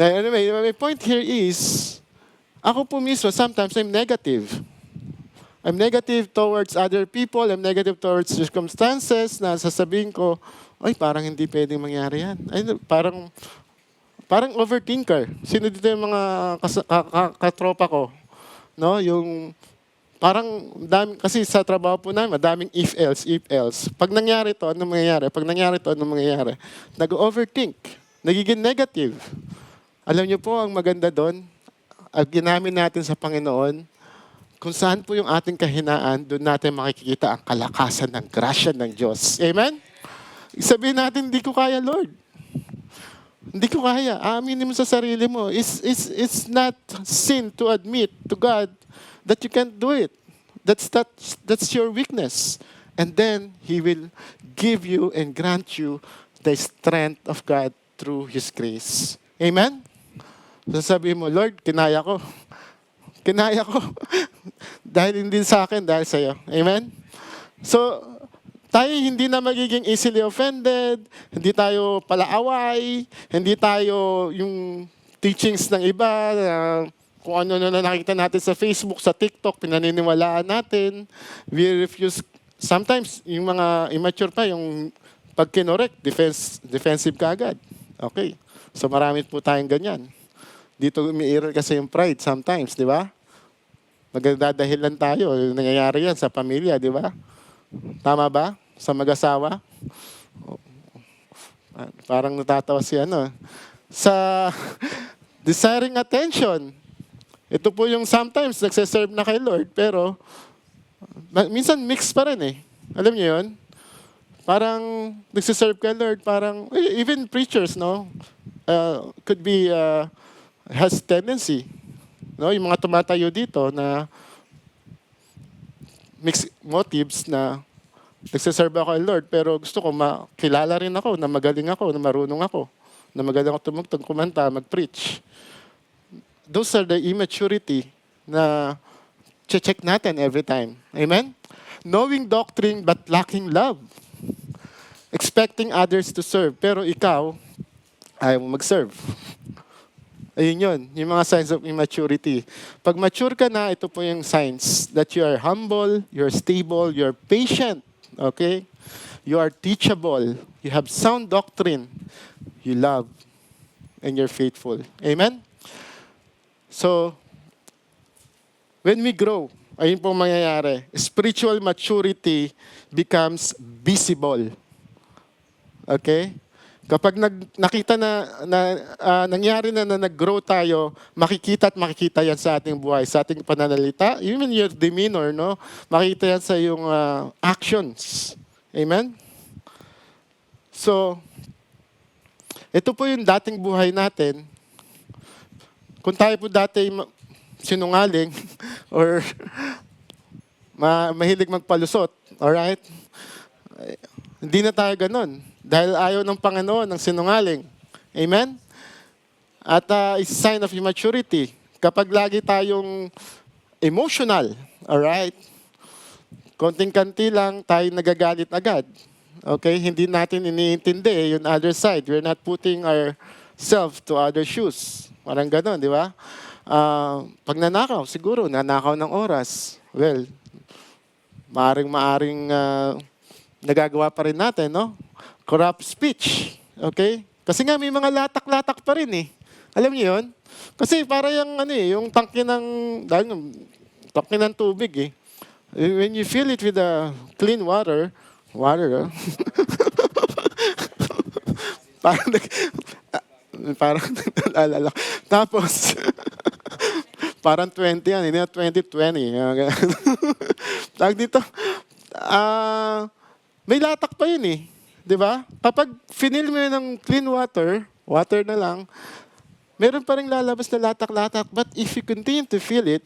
Anyway, my point here is, ako po mismo, sometimes I'm negative. I'm negative towards other people. I'm negative towards circumstances na sasabihin ko, ay, parang hindi pwedeng mangyari yan. Ay, parang overthinker. Sino dito yung mga katropa ko? No? Yung parang, kasi sa trabaho po namin, madaming if-else, if-else. Pag nangyari to, ano mangyayari? Pag nangyari to, ano mangyayari? Nag-overthink. Nagiging negative. Alam niyo po, ang maganda doon, at ginamit natin sa Panginoon, kung saan po yung ating kahinaan, doon natin makikita ang kalakasan ng grasya ng Diyos. Amen? Sabihin natin, hindi ko kaya, Lord. Hindi ko kaya. Aminin mo sa sarili mo. It's not sin to admit to God that you can't do it. That's your weakness. And then, He will give you and grant you the strength of God through His grace. Amen? Sasabihin mo, Lord, kinaya ko. Kinaya ko. Dahil hindi sa akin, dahil sa iyo. Amen? So, tayo hindi na magiging easily offended, hindi tayo palaaway, hindi tayo yung teachings ng iba, kung ano na nakita natin sa Facebook, sa TikTok, pinaniniwalaan natin. We refuse. Sometimes, yung mga immature pa, yung pag kinorek, defensive ka agad. Okay. So marami po tayong ganyan. Dito umiiral kasi yung pride sometimes, di ba? Magdadahilan tayo. Nangyayari yan sa pamilya, di ba? Tama ba? Sa mag-asawa? Parang natatawa si ano. Sa desiring attention. Ito po yung sometimes nagsiserve na kay Lord, pero minsan mix pa rin eh. Alam niyo yun? Parang nagsiserve kay Lord, parang, even preachers, no? Could be, has tendency. No? Yung mga tumatayo dito na mixed motives na nagsiserve ako kay Lord, pero gusto ko makilala rin ako, na magaling ako, na marunong ako, na magaling ako tumugtog, kumanta, mag-preach. Those are the immaturity na check natin every time. Amen? Knowing doctrine but lacking love. Expecting others to serve, pero ikaw, ayaw mo mag-serve. Ayun yun, yung mga signs of immaturity. Pag mature ka na, ito po yung signs that you are humble, you're stable, you're patient, okay? You are teachable, you have sound doctrine, you love, and you're faithful. Amen? So, when we grow, ayun po mangyayari, spiritual maturity becomes visible. Okay? Kapag nakita nangyari na nag-grow tayo, makikita at makikita yan sa ating buhay, sa ating pananalita, even your demeanor, no? Makikita yan sa iyong actions. Amen? So, ito po yung dating buhay natin. Kung tayo po dati sinungaling or mahilig magpalusot, alright? Hindi na tayo ganun. Dahil ayaw ng Panginoon ng sinungaling. Amen? At it's a sign of immaturity. Kapag lagi tayong emotional, alright? Konting-kanti lang, tayo nagagalit agad. Okay? Hindi natin iniintindi yung other side. We're not putting ourselves to other shoes. Parang gano'n, di ba? Pag nanakaw, siguro, nanakaw ng oras. Well, maaring nagagawa pa rin natin, no? Corrupt speech. Okay? Kasi nga may mga latak-latak pa rin eh. Alam niyo yun? Kasi para yung tangke ng tubig eh. When you fill it with clean water, water, parang, parang, naalala ko. Tapos, parang 20 yan, hindi na 2020. Tawag dito, may latak pa yun eh. Di ba? Kapag finil mo yun ng clean water, water na lang, meron pa rin lalabas na latak-latak. But if you continue to fill it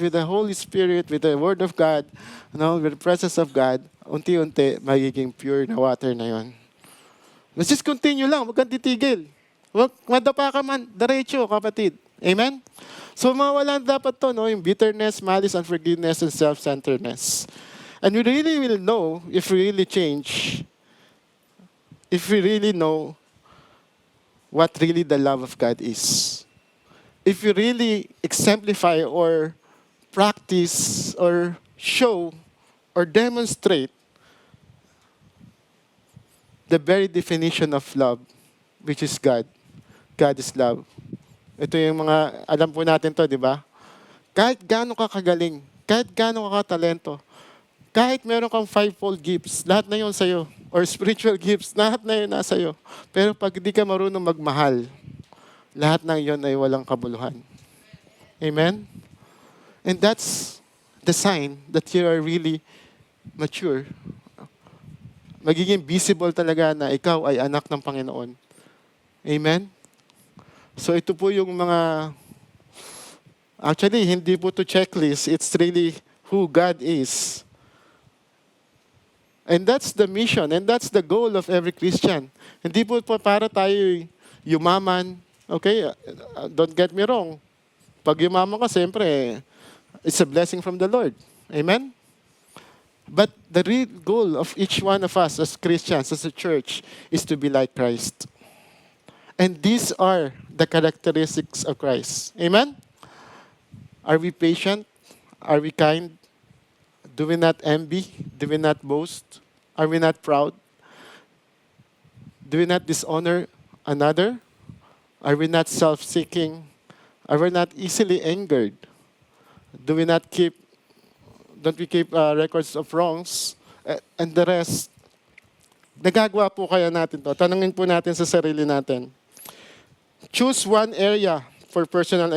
with the Holy Spirit, with the Word of God, with the presence of God, unti-unti, magiging pure na water na yon. Let's just continue lang, huwag kang titigil. Huwag madapa ka man, diretso, kapatid. Amen? So mawala dapat to, yung bitterness, malice, unforgiveness, and self-centeredness. And we really will know if we really change, if we really know what really the love of God is. If we really exemplify or practice or show or demonstrate the very definition of love, which is God. God is love. Ito yung mga, alam po natin to, di ba? Kahit gaano ka kagaling, kahit gaano ka katalento, kahit meron kang fivefold gifts, lahat na yun sa'yo. Or spiritual gifts, lahat na yun nasa iyo. Pero pag di ka marunong magmahal, lahat ng yun ay walang kabuluhan. Amen? And that's the sign that you are really mature. Magiging visible talaga na ikaw ay anak ng Panginoon. Amen? So ito po yung mga, actually, hindi po to checklist. It's really who God is. And that's the mission, and that's the goal of every Christian. Hindi po para tayo yumaman. Okay? Don't get me wrong. Pag yumaman ka, siyempre, it's a blessing from the Lord. Amen? But the real goal of each one of us as Christians, as a church, is to be like Christ. And these are the characteristics of Christ. Amen? Are we patient? Are we kind? Do we not envy? Do we not boast? Are we not proud? Do we not dishonor another? Are we not self-seeking? Are we not easily angered? Don't we keep records of wrongs? And the rest, nagagawa po kaya natin to? Tanungin po natin sa sarili natin. Choose one area for personal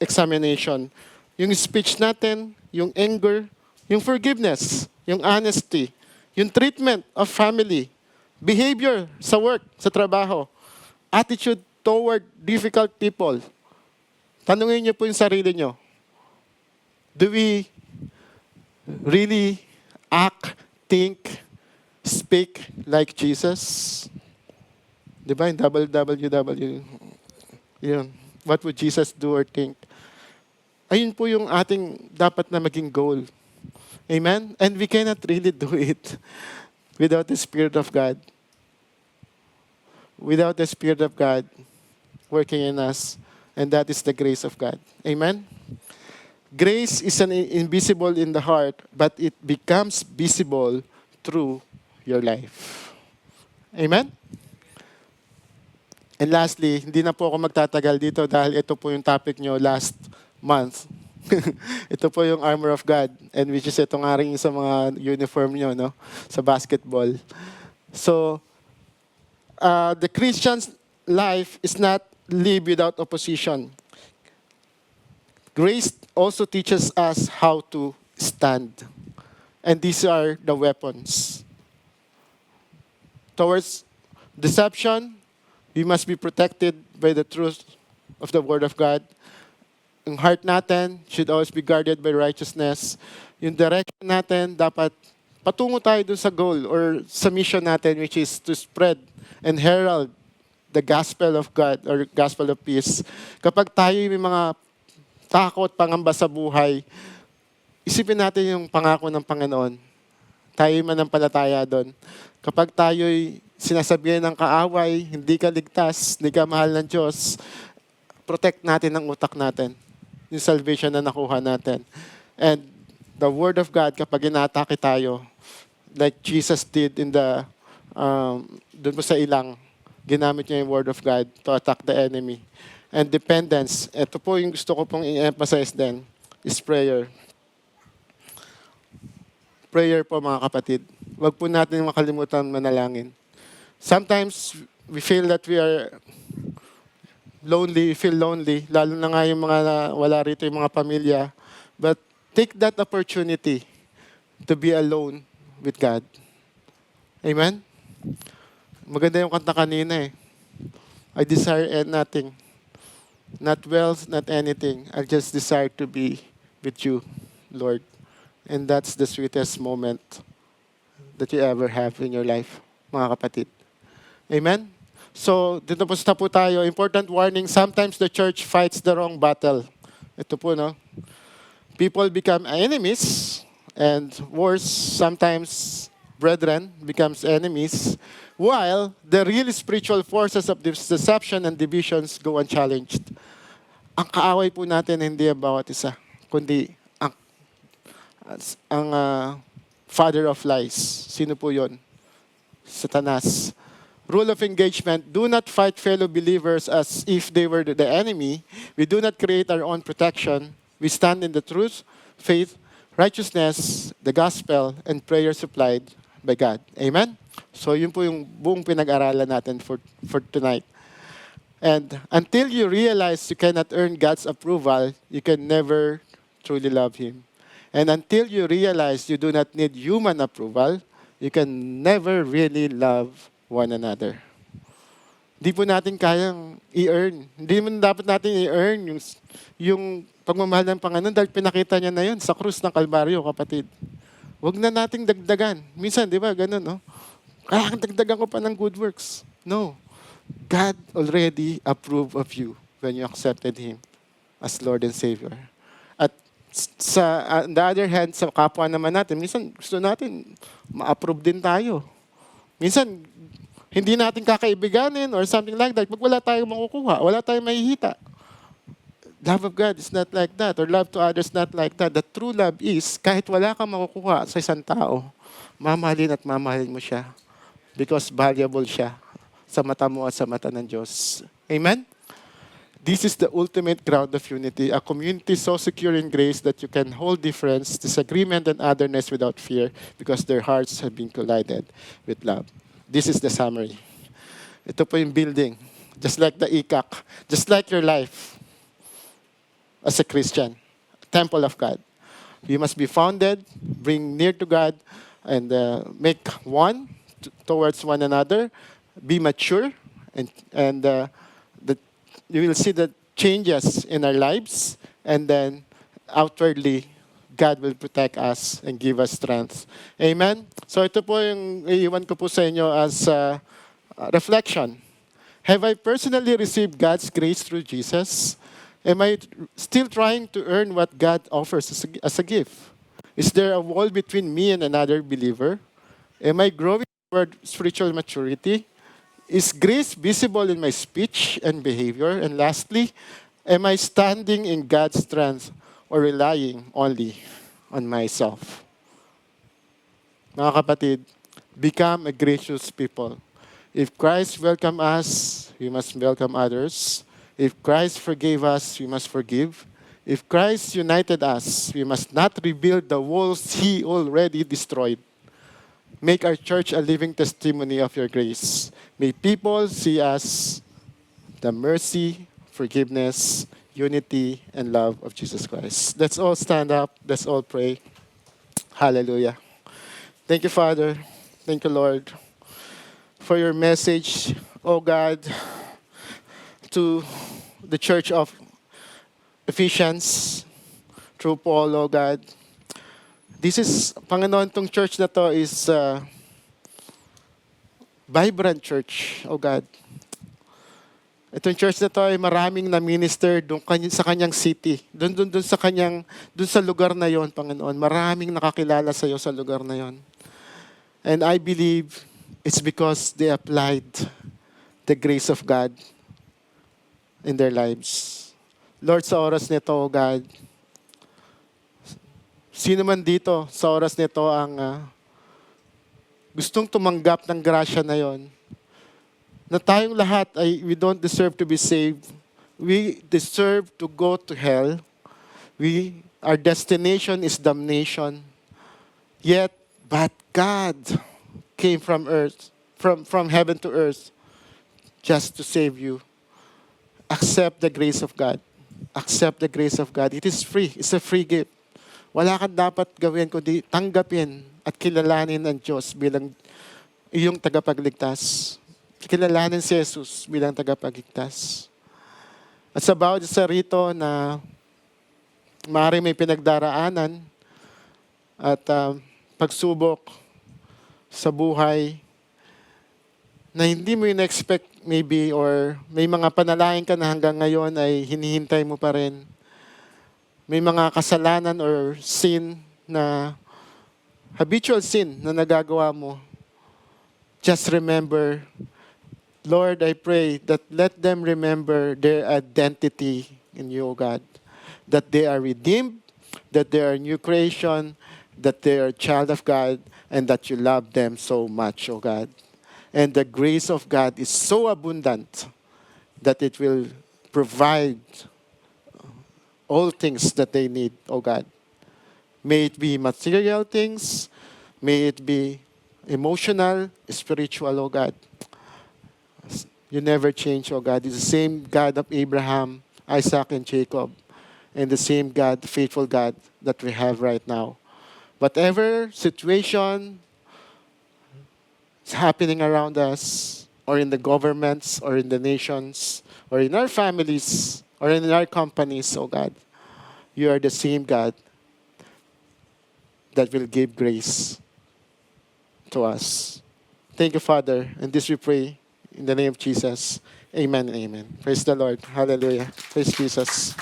examination. Yung speech natin, yung anger, yung forgiveness, yung honesty, yung treatment of family, behavior sa work, sa trabaho, attitude toward difficult people. Tanungin niyo po yung sarili niyo. Do we really act, think, speak like Jesus? Di ba? Yung WWW. Yun. What would Jesus do or think? Ayun po yung ating dapat na maging goal. Amen? And we cannot really do it without the Spirit of God. Without the Spirit of God working in us. And that is the grace of God. Amen? Grace is invisible in the heart, but it becomes visible through your life. Amen? And lastly, hindi na po ako magtatagal dito dahil ito po yung topic nyo last month. Ito po yung armor of God, and which is ito nga rin sa mga uniform nyo, no? Sa basketball. So, the Christian's life is not live without opposition. Grace also teaches us how to stand. And these are the weapons. Towards deception, we must be protected by the truth of the Word of God. Yung heart natin should always be guarded by righteousness. Yung direction natin, dapat patungo tayo dun sa goal or sa mission natin, which is to spread and herald the gospel of God or gospel of peace. Kapag tayo may mga takot, pangamba sa buhay, isipin natin yung pangako ng Panginoon. Tayo manampalataya doon. Kapag tayo'y sinasabihan ng kaaway, hindi ka ligtas, hindi ka mahal ng Diyos, protect natin ang utak natin. Yung salvation na nakuha natin. And the Word of God, kapag inatake tayo, like Jesus did in the, doon po sa ilang, ginamit niya yung Word of God to attack the enemy. And dependence, ito po yung gusto ko pong i-emphasize din, is prayer. prayer po mga kapatid. Huwag po natin makalimutan manalangin. Sometimes we feel that we are lonely, feel lonely, lalo na nga yung mga wala rito yung mga pamilya. But take that opportunity to be alone with God. Amen? Maganda yung kanta kanina eh. I desire nothing. Not wealth, not anything. I just desire to be with you, Lord. And that's the sweetest moment that you ever have in your life, mga kapatid. Amen? So, dito po tayo. Important warning, sometimes the church fights the wrong battle. Ito po, no? People become enemies, and worse, sometimes brethren becomes enemies, while the real spiritual forces of this deception and divisions go unchallenged. Ang kaaway po natin hindi ang bawat isa, kundi ang father of lies. Sino po yon? Satanas. Rule of engagement, do not fight fellow believers as if they were the enemy. We do not create our own protection. We stand in the truth, faith, righteousness, the gospel, and prayer supplied by God. Amen? So yun po yung buong pinag-aralan natin for tonight. And until you realize you cannot earn God's approval, you can never truly love Him. And until you realize you do not need human approval, you can never really love one another. Hindi po natin kayang i-earn. Hindi mo dapat natin i-earn yung pagmamahal ng Panginoon dahil pinakita niya na yun sa krus ng Kalbaryo, kapatid. Huwag na nating dagdagan. Minsan, di ba, ganun, no? Kaya dagdagan ko pa ng good works. No. God already approved of you when you accepted Him as Lord and Savior. At on the other hand, sa kapwa naman natin, minsan gusto natin ma-approve din tayo. Minsan, hindi natin kakaibiganin or something like that. Pag wala tayong makukuha, wala tayong mahihita. Love of God is not like that, or love to others not like that. The true love is, kahit wala kang makukuha sa isang tao, mamahalin at mamahalin mo siya because valuable siya sa mata mo at sa mata ng Diyos. Amen? This is the ultimate ground of unity, a community so secure in grace that you can hold difference, disagreement, and otherness without fear because their hearts have been collided with love. This is the summary. Ito po yung building. Just like the ICAC. Just like your life as a Christian. Temple of God. You must be founded, bring near to God, and make one towards one another. Be mature, and you will see the changes in our lives, and then outwardly, God will protect us and give us strength. Amen? So ito po yung iiwan ko po sa inyo as reflection. Have I personally received God's grace through Jesus? Am I still trying to earn what God offers as a gift? Is there a wall between me and another believer? Am I growing toward spiritual maturity? Is grace visible in my speech and behavior? And lastly, am I standing in God's strength or relying only on myself? Mga kapatid, become a gracious people. If Christ welcomed us, we must welcome others. If Christ forgave us, we must forgive. If Christ united us, we must not rebuild the walls He already destroyed. Make our church a living testimony of your grace. May people see us the mercy, forgiveness, unity, and love of Jesus Christ. Let's all stand up. Let's all pray. Hallelujah. Thank you, Father. Thank you, Lord, for your message, oh God, to the church of Ephesians through Paul, oh God. This is, Panginoon, tong church na to is vibrant church, oh God. Itong church na to ay maraming na-minister sa kanyang city. Doon sa lugar na yon, Panginoon. Maraming nakakilala sa iyo sa lugar na yon. And I believe it's because they applied the grace of God in their lives. Lord, sa oras nito, oh God, sino man dito sa oras nito ang gustong tumanggap ng grasya na yon, na tayong lahat ay we don't deserve to be saved. We deserve to go to hell. Our destination is damnation. Yet, But God came from earth, from heaven to earth, just to save you. Accept the grace of God. Accept the grace of God. It is free. It's a free gift. Wala kang dapat gawin kundi tanggapin at kilalanin ang Diyos bilang iyong tagapagligtas. Kilalanin si Jesus bilang tagapagligtas. At sa bawat isa rito na maaari may pinagdaraanan at pagsubok sa buhay na hindi mo in-expect maybe, or may mga panalangin ka na hanggang ngayon ay hinihintay mo pa rin. May mga kasalanan or sin na habitual sin na nagagawa mo. Just remember, Lord, I pray that let them remember their identity in you, O God. That they are redeemed, that they are new creation, that they are a child of God, and that you love them so much, O God. And the grace of God is so abundant that it will provide all things that they need, O God. May it be material things, may it be emotional, spiritual, O God. You never change, O God. It's the same God of Abraham, Isaac, and Jacob, and the same God, faithful God that we have right now. Whatever situation is happening around us, or in the governments, or in the nations, or in our families, or in our companies, oh God, you are the same God that will give grace to us. Thank you, Father. And this we pray in the name of Jesus. Amen and amen. Praise the Lord. Hallelujah. Praise Jesus.